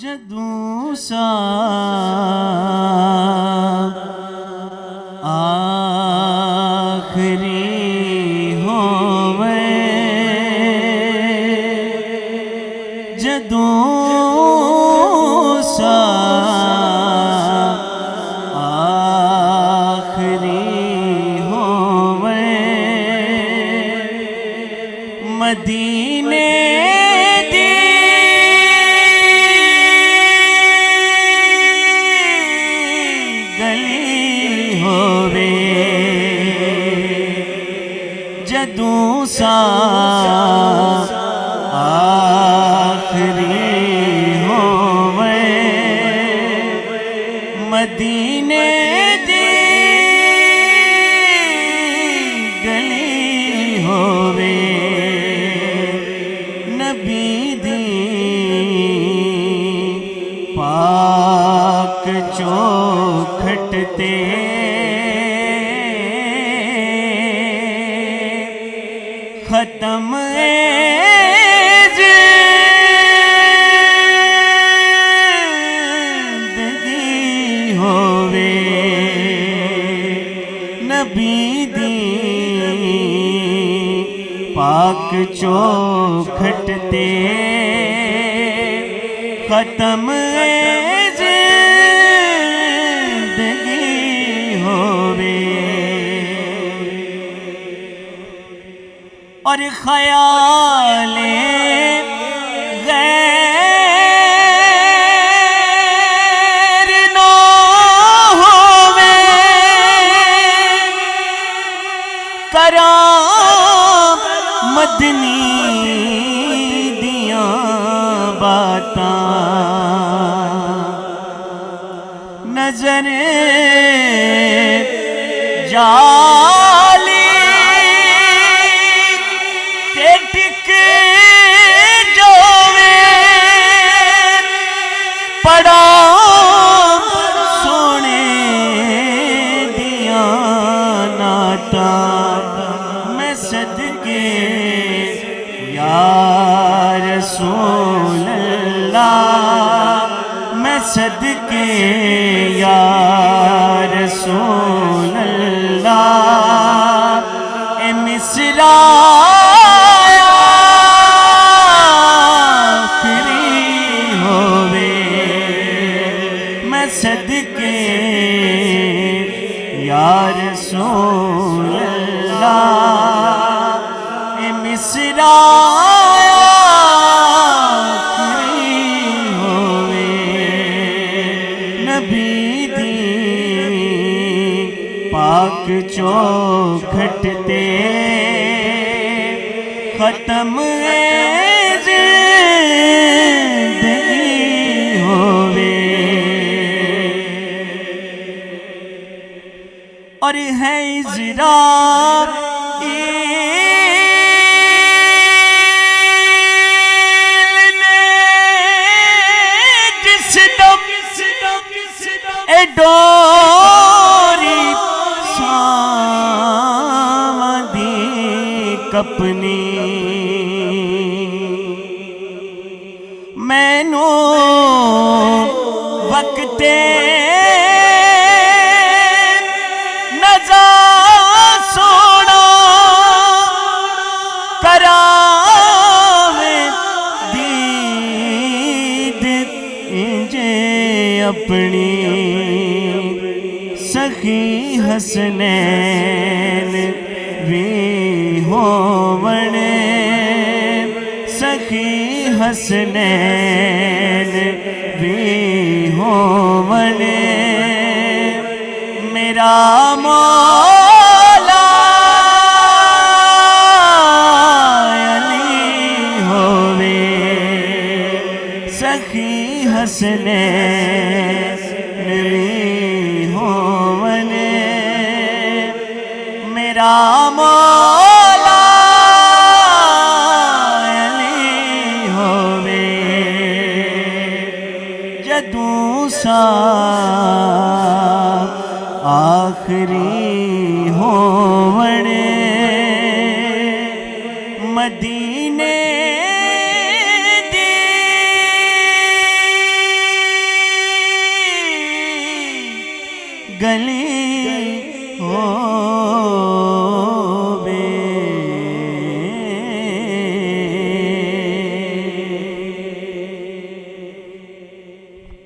جدوں سا آخری ہووے جدوں سا آخری ہووے مدینے جدوں سا آخری ہووے مدینے دی گلی ہووے نبی دی پاک چوکھٹ تے ختم زندگی ہووے نبی دی پاک چوکھٹ تے ختم زندگی ہووے اور خیال غیر نہ ہووے کراں مدنی دیاں باتاں نظر جالی پڑا سونے دیاں نعتاں میں صدقے یا رسول اللہ میں صدقے یا رسول اللہ اے مصرع صدقے یا رسول اللہ اے مصرع آخری ہووے نبی دی پاک چوکھٹ تے ختم زندگی ہووے اور ہے اضرار جس دم اے ڈوری ساواں دی کپنی مینوں وقتے سونا کراویں دید انجے اپنی سخی حسنین وی ہوون سخی حسنین وی ہوون میرا مولا علی ہووے سخی حسنین وی ہوون میرا مولا علی ہووے جدوں سا آخری ہوون مدینے دی گلی ہووے